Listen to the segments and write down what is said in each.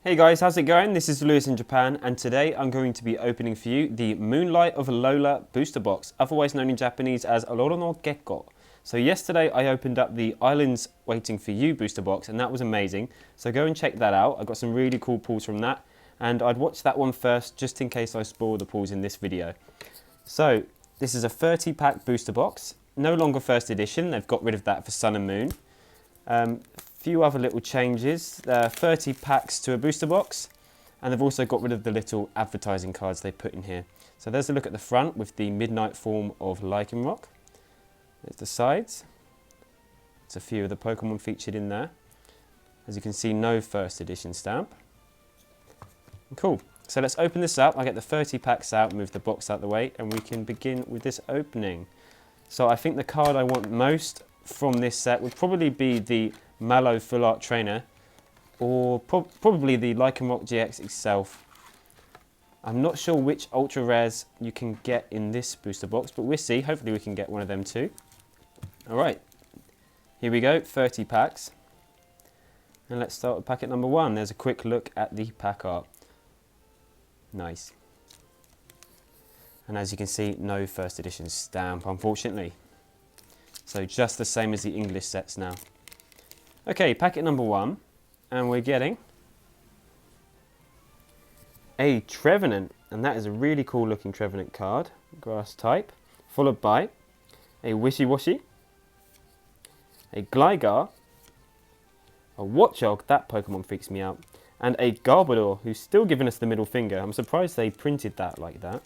Hey guys, how's it going? This is Lewis in Japan, and today I'm going to be opening for you the Moonlight of Alola booster box, otherwise known in Japanese as Alola no Gekko. So yesterday I opened up the Islands Waiting for You booster box, and that was amazing. So go and check that out. I got some really cool pulls from that, and I'd watch that one first just in case I spoil the pulls in this video. So this is a 30 pack booster box, no longer first edition. They've got rid of that for Sun and Moon. Few other little changes, 30 packs to a booster box, and they've also got rid of the little advertising cards they put in here. So there's a look at the front with the midnight form of Lycanroc. There's the sides. There's a few of the Pokemon featured in there. As you can see, no first edition stamp. Cool. So let's open this up. I get the 30 packs out, move the box out of the way, and we can begin with this opening. So I think the card I want most from this set would probably be the Mallow Full Art Trainer, or probably the Lycanroc GX itself. I'm not sure which ultra rares you can get in this booster box, but we'll see. Hopefully we can get one of them too. Alright, here we go, 30 packs. And let's start with packet number 1. There's a quick look at the pack art. Nice. And as you can see, no first edition stamp, unfortunately. So just the same as the English sets now. Okay, packet number 1, and we're getting a Trevenant, and that is a really cool looking Trevenant card, grass type, followed by a Wishy-Washy, a Gligar, a Watchog, that Pokemon freaks me out, and a Garbodor, who's still giving us the middle finger. I'm surprised they printed that like that.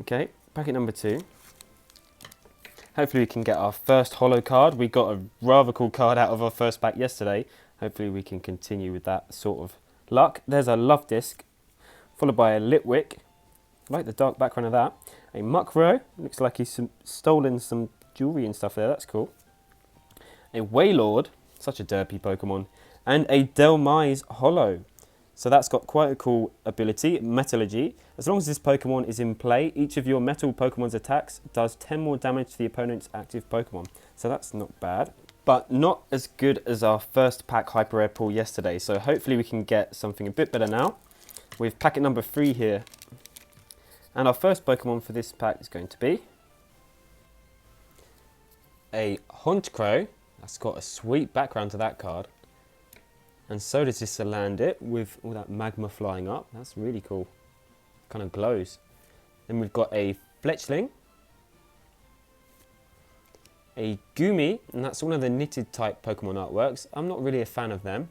Okay, packet number 2. Hopefully we can get our first holo card. We got a rather cool card out of our first pack yesterday. Hopefully we can continue with that sort of luck. There's a Love Disc, followed by a Litwick. I like the dark background of that. A Muckrow. Looks like he's stolen some jewellery and stuff there. That's cool. A Wailord. Such a derpy Pokemon. And a Delmise holo. So that's got quite a cool ability, Metallurgy. As long as this Pokemon is in play, each of your metal Pokemon's attacks does 10 more damage to the opponent's active Pokemon. So that's not bad, but not as good as our first pack Hyper Rare pull yesterday. So hopefully we can get something a bit better now with packet number 3 here. And our first Pokemon for this pack is going to be a Honchkrow. That's got a sweet background to that card. And so does this Salandit with all that magma flying up. That's really cool. Kind of glows. Then we've got a Fletchling, a Goomy, and that's one of the knitted type Pokemon artworks. I'm not really a fan of them.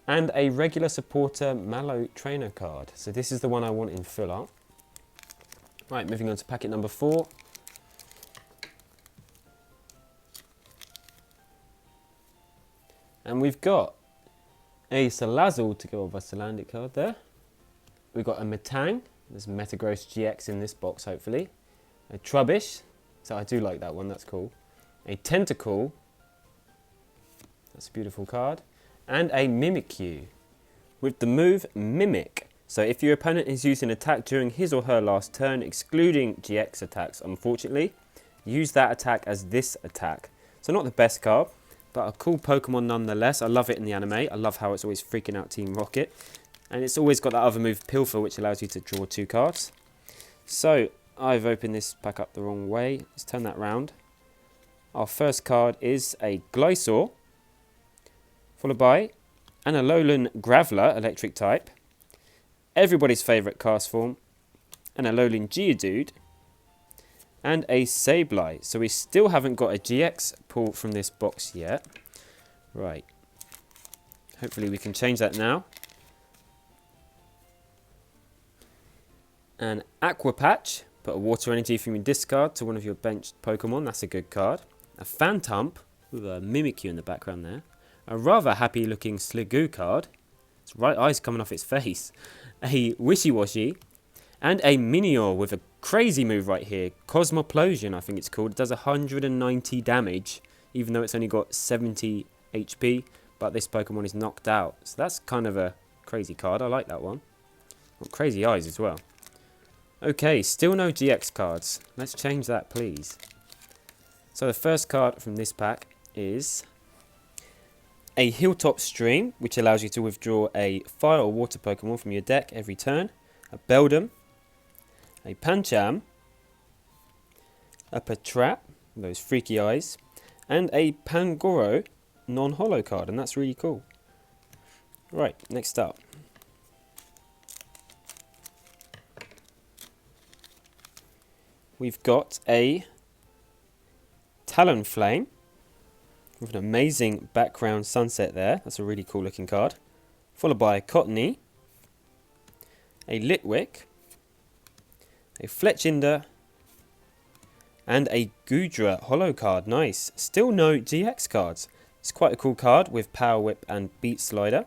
And a regular supporter Mallow Trainer card. So this is the one I want in full art. Right, moving on to packet number 4. And we've got a Salazzle to go with a Salandit card there. We've got a Metang. There's Metagross GX in this box, hopefully. A Trubbish. So I do like that one, that's cool. A Tentacool. That's a beautiful card. And a Mimikyu with the move Mimic. So if your opponent is using an attack during his or her last turn, excluding GX attacks, unfortunately, use that attack as this attack. So not the best card, but a cool Pokemon nonetheless. I love it in the anime. I love how it's always freaking out Team Rocket. And it's always got that other move, Pilfer, which allows you to draw 2 cards. So, I've opened this pack up the wrong way. Let's turn that round. Our first card is a Glysaur, followed by an Alolan Graveler, electric type. Everybody's favourite cast form, an Alolan Geodude, and a Sableye. So we still haven't got a GX pull from this box yet. Right. Hopefully we can change that now. An Aqua Patch. Put a water energy from your discard to one of your benched Pokemon. That's a good card. A Phantump with a Mimikyu in the background there. A rather happy looking Sliggoo card. Its right eye's coming off its face. A Wishy-Washy. And a Minior with a crazy move right here. Cosmoplosion, I think it's called. It does 190 damage, even though it's only got 70 HP. But this Pokemon is knocked out. So that's kind of a crazy card. I like that one. Got crazy eyes as well. Okay, still no GX cards. Let's change that, please. So the first card from this pack is a Hilltop Stream, which allows you to withdraw a fire or water Pokemon from your deck every turn, a Beldum, a Pancham, a Patrat, those freaky eyes, and a Pangoro non-holo card, and that's really cool. Right, next up. We've got a Talonflame with an amazing background sunset there. That's a really cool looking card. Followed by a Cottony, a Litwick, a Fletchinder, and a Goodra holo card. Nice. Still no GX cards. It's quite a cool card with Power Whip and Beat Slider.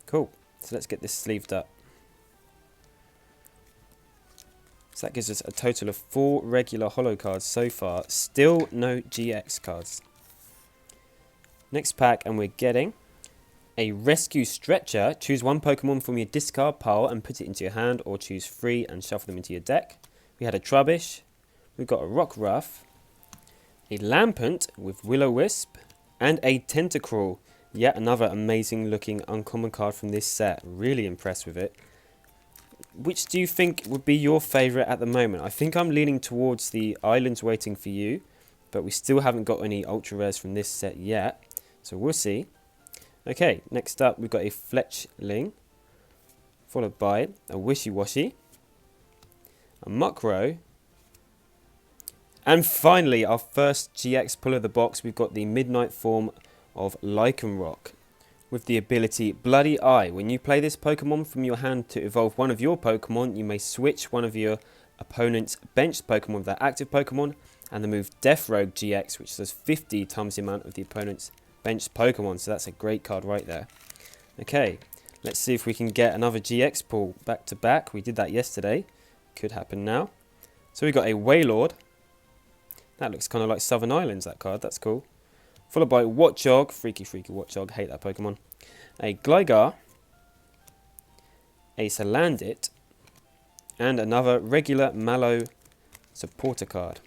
Cool. So let's get this sleeved up. So that gives us a total of 4 regular holo cards so far. Still no GX cards. Next pack, and we're getting a Rescue Stretcher. Choose 1 Pokemon from your discard pile and put it into your hand, or choose 3 and shuffle them into your deck. We had a Trubbish. We've got a Rockruff, a Lampent with Will-O-Wisp, and a Tentacruel. Yet another amazing looking uncommon card from this set. Really impressed with it. Which do you think would be your favourite at the moment? I think I'm leaning towards the Islands Waiting for You, but we still haven't got any ultra rares from this set yet, so we'll see. Okay, next up we've got a Fletchling, followed by a Wishy-Washy, a Muckrow, and finally our first GX pull of the box. We've got the Midnight form of Lycanroc with the ability Bloody Eye. When you play this Pokemon from your hand to evolve one of your Pokemon, you may switch one of your opponent's benched Pokemon with their active Pokemon, and the move Death Rogue GX, which does 50 times the amount of the opponent's benched Pokemon. So that's a great card right there. Okay, let's see if we can get another GX pull back to back. We did that yesterday. Could happen now. So we got a Wailord. That looks kind of like Southern Islands, that card. That's cool. Followed by Watchog. Freaky Watchog. Hate that Pokemon. A Gligar. A Salandit. And another regular Mallow supporter card.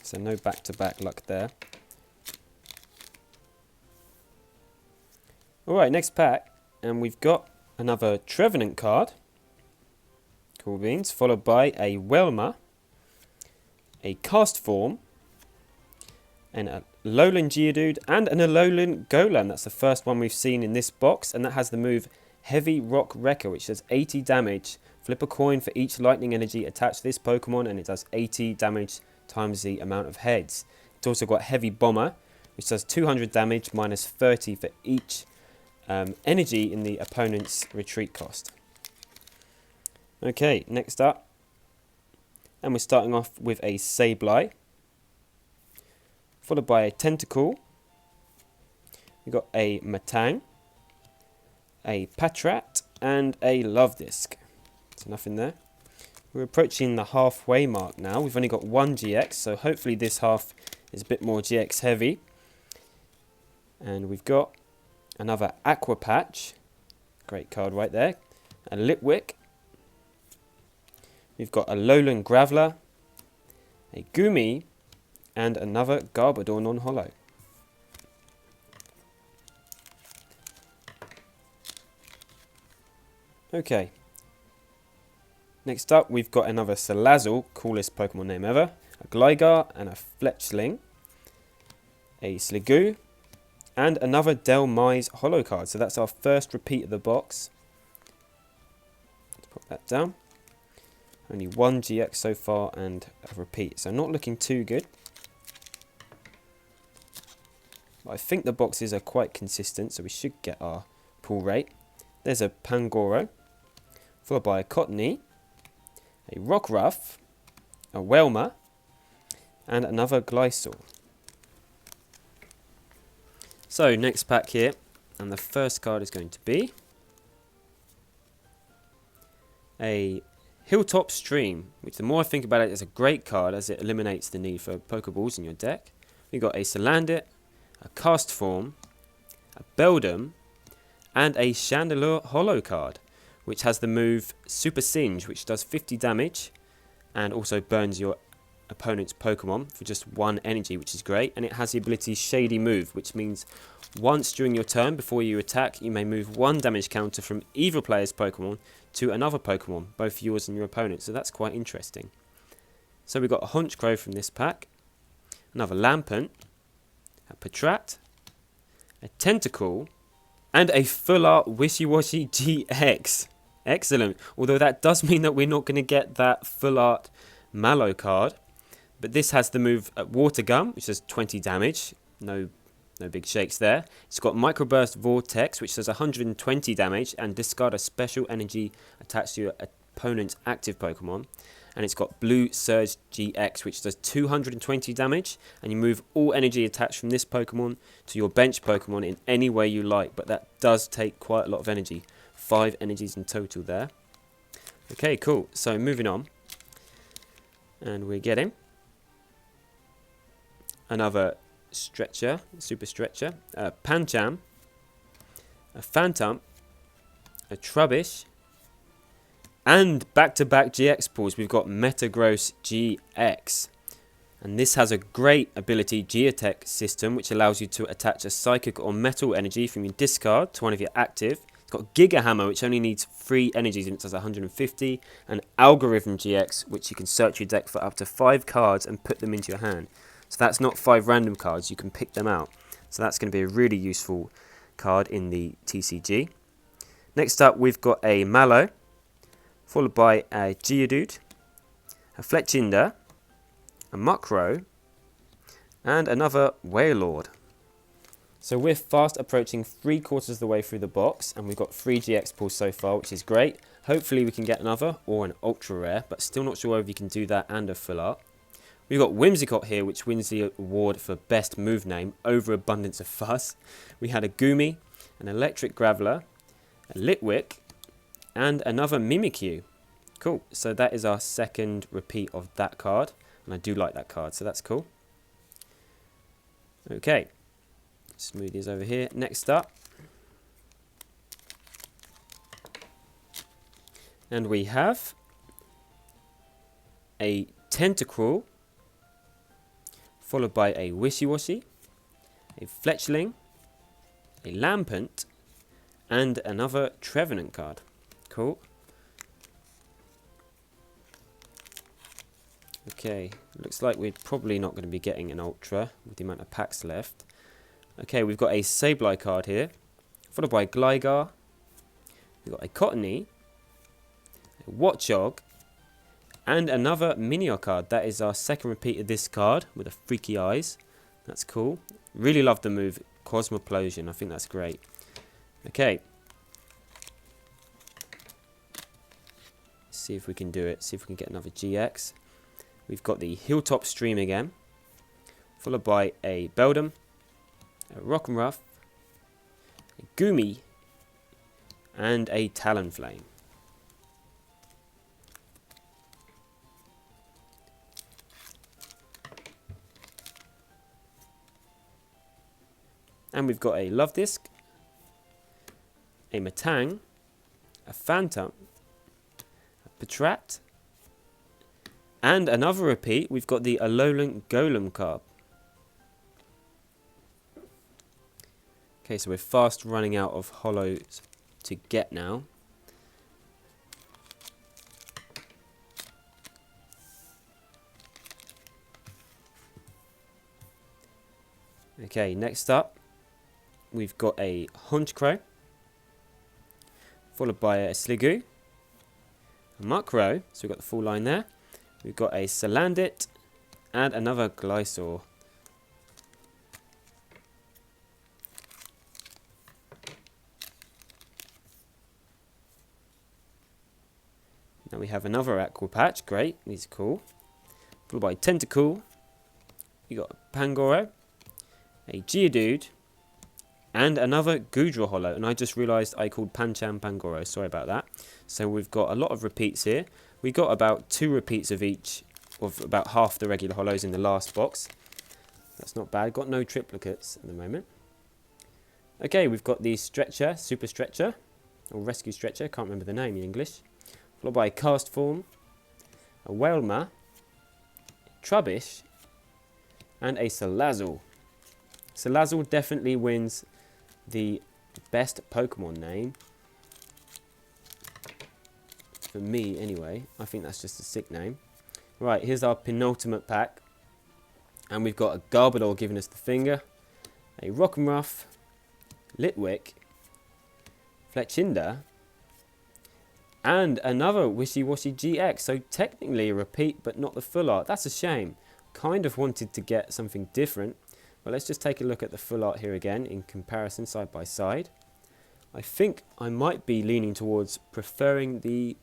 So no back-to-back luck there. Alright, next pack. And we've got another Trevenant card. Cool beans. Followed by a Welma. A Cast Form. And a Alolan Geodude and an Alolan Golem. That's the first one we've seen in this box, and that has the move Heavy Rock Wrecker, which does 80 damage. Flip a coin for each lightning energy attached to this Pokemon, and it does 80 damage times the amount of heads. It's also got Heavy Bomber, which does 200 damage minus 30 for each energy in the opponent's retreat cost. Okay, next up, and we're starting off with a Sableye, followed by a Tentacool. We've got a Matang, a Patrat, and a Love Disc. There's enough in there. We're approaching the halfway mark now. We've only got 1 GX, so hopefully this half is a bit more GX heavy. And we've got another Aqua Patch. Great card right there. A Litwick. We've got a Alolan Graveler, a Goomy, and another Garbodor non-holo. Okay. Next up, we've got another Salazzle, coolest Pokemon name ever, a Gligar and a Fletchling, a Sliggoo, and another Delmise holo card. So that's our first repeat of the box. Let's put that down. Only 1 GX so far and a repeat, so not looking too good. But I think the boxes are quite consistent, so we should get our pull rate. There's a Pangoro, followed by a Cottony, a Rockruff, a Welma, and another Glysaur. So next pack here, and the first card is going to be a Hilltop Stream, which the more I think about it is a great card as it eliminates the need for Pokeballs in your deck. We've got a Salandit, a Cast Form, a Beldum, and a Chandelure holo card, which has the move Super Singe, which does 50 damage and also burns your opponent's Pokemon for just 1 energy, which is great. And it has the ability Shady Move, which means once during your turn before you attack, you may move 1 damage counter from either player's Pokemon to another Pokemon, both yours and your opponent. So that's quite interesting. So we've got a Honchkrow from this pack, another Lampent, a Patrat, a Tentacool, and a Full Art Wishy-Washy GX. Excellent. Although that does mean that we're not going to get that Full Art Mallow card. But this has the move Water Gun, which does 20 damage. No big shakes there. It's got Microburst Vortex, which does 120 damage, and discard a special energy attached to your opponent's active Pokemon. And it's got Blue Surge GX, which does 220 damage, and you move all energy attached from this Pokemon to your bench Pokemon in any way you like, but that does take quite a lot of energy. 5 energies in total there. Okay, cool. So moving on, and we're getting another Stretcher, Super Stretcher, a Pancham, a Phantom, a Trubbish, and back-to-back GX pulls, we've got Metagross GX. And this has a great ability, Geotech system, which allows you to attach a psychic or metal energy from your discard to one of your active. It's got Giga Hammer, which only needs 3 energies and it does 150. And Algorithm GX, which you can search your deck for up to 5 cards and put them into your hand. So that's not 5 random cards, you can pick them out. So that's going to be a really useful card in the TCG. Next up, we've got a Mallow, followed by a Geodude, a Fletchinder, a Mukrow, and another Wailord. So we're fast approaching 3/4 of the way through the box, and we've got 3 GX pulls so far, which is great. Hopefully we can get another, or an Ultra Rare, but still not sure if you can do that and a Full Art. We've got Whimsicott here, which wins the award for Best Move Name, Overabundance of Fuss. We had a Goomy, an Electric Graveler, a Litwick, and another Mimikyu. Cool, so that is our second repeat of that card, and I do like that card, so that's cool. Okay, smooth these over here. Next up, and we have a Tentacruel, followed by a Wishy-Washy, a Fletchling, a Lampent, and another Trevenant card. Cool. Okay, looks like we're probably not going to be getting an Ultra with the amount of packs left. Okay, we've got a Sableye card here, followed by Gligar. We've got a Cottony, a Watchog, and another Minior card. That is our second repeat of this card with the freaky eyes. That's cool. Really love the move Cosmoplosion. I think that's great. Okay. See if we can do it. See if we can get another GX. We've got the Hilltop Stream again, followed by a Beldum, a Rock'n'Ruff, a Goomy, and a Talonflame. And we've got a Love Disc, a Matang, a Phantom, a Patrat, and another repeat. We've got the Alolan Golem card. Okay, so we're fast running out of holos to get now. Okay, next up, we've got a Honchkrow, followed by a Sliggoo, a Mukrow, so we've got the full line there. We've got a Salandit, and another Glysaur. Now we have another Aqua Patch, great, these are cool. Followed by Tentacool, we got a Pangoro, a Geodude, and another Goodra Holo. And I just realised I called Pancham Pangoro, sorry about that. So we've got a lot of repeats here. We got about 2 repeats of each, of about half the regular holos in the last box. That's not bad, got no triplicates at the moment. Okay, we've got the Stretcher, Super Stretcher, or Rescue Stretcher, can't remember the name in English. Followed by a Cast Form, a Wailmer, Trubbish, and a Salazzle. Salazzle definitely wins the best Pokemon name. For me, anyway. I think that's just a sick name. Right, here's our penultimate pack. And we've got a Garbodor giving us the finger, a Rock'n'Ruff, Litwick, Fletchinder, and another Wishy Washy GX. So technically a repeat, but not the full art. That's a shame. Kind of wanted to get something different. But let's just take a look at the full art here again in comparison side by side. I think I might be leaning towards preferring the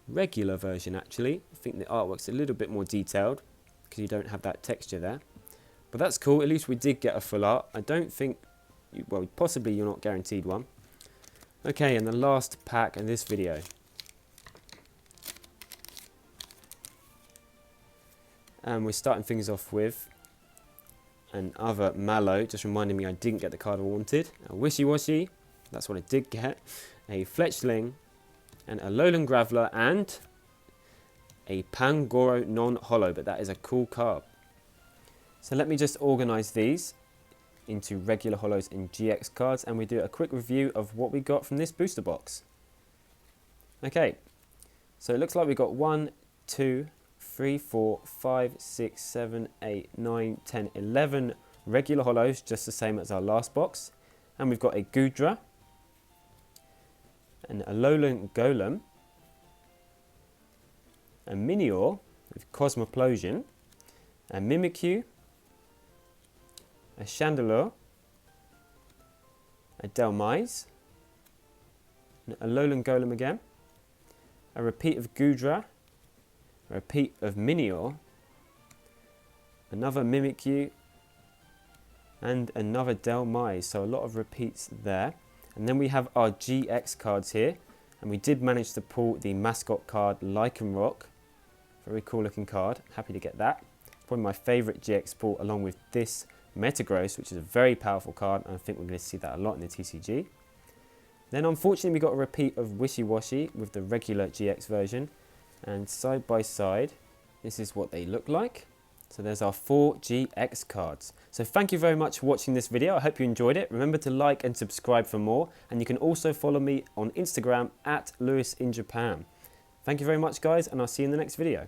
regular version actually. I think the artwork's a little bit more detailed because you don't have that texture there. But that's cool. At least we did get a full art. I don't think, well, possibly you're not guaranteed one. Okay, and the last pack in this video. And we're starting things off with another Mallow, just reminding me I didn't get the card I wanted. A Wishy Washy, that's what I did get. A Fletchling, and a Alolan Graveler, and a Pangoro non-holo, but that is a cool card. So let me just organise these into regular holos and GX cards, and we do a quick review of what we got from this booster box. Okay, so it looks like we got 1, 2, 3, 4, 5, 6, 7, 8, 9, 10, 11 regular holos, just the same as our last box. And we've got a Goodra, an Alolan Golem, a Minior with Cosmoplosion, a Mimikyu, a Chandelure, a Delmise, an Alolan Golem again, a repeat of Goodra, a repeat of Minior, another Mimikyu, and another Delmise. So a lot of repeats there. And then we have our GX cards here, and we did manage to pull the mascot card Lycanroc. Very cool looking card, happy to get that. Probably my favourite GX pull, along with this Metagross, which is a very powerful card, and I think we're going to see that a lot in the TCG. Then unfortunately we got a repeat of Wishy Washy with the regular GX version, and side by side this is what they look like. So there's our 4 GX cards. So thank you very much for watching this video. I hope you enjoyed it. Remember to like and subscribe for more, and you can also follow me on Instagram at LewisInJapan. Thank you very much guys, and I'll see you in the next video.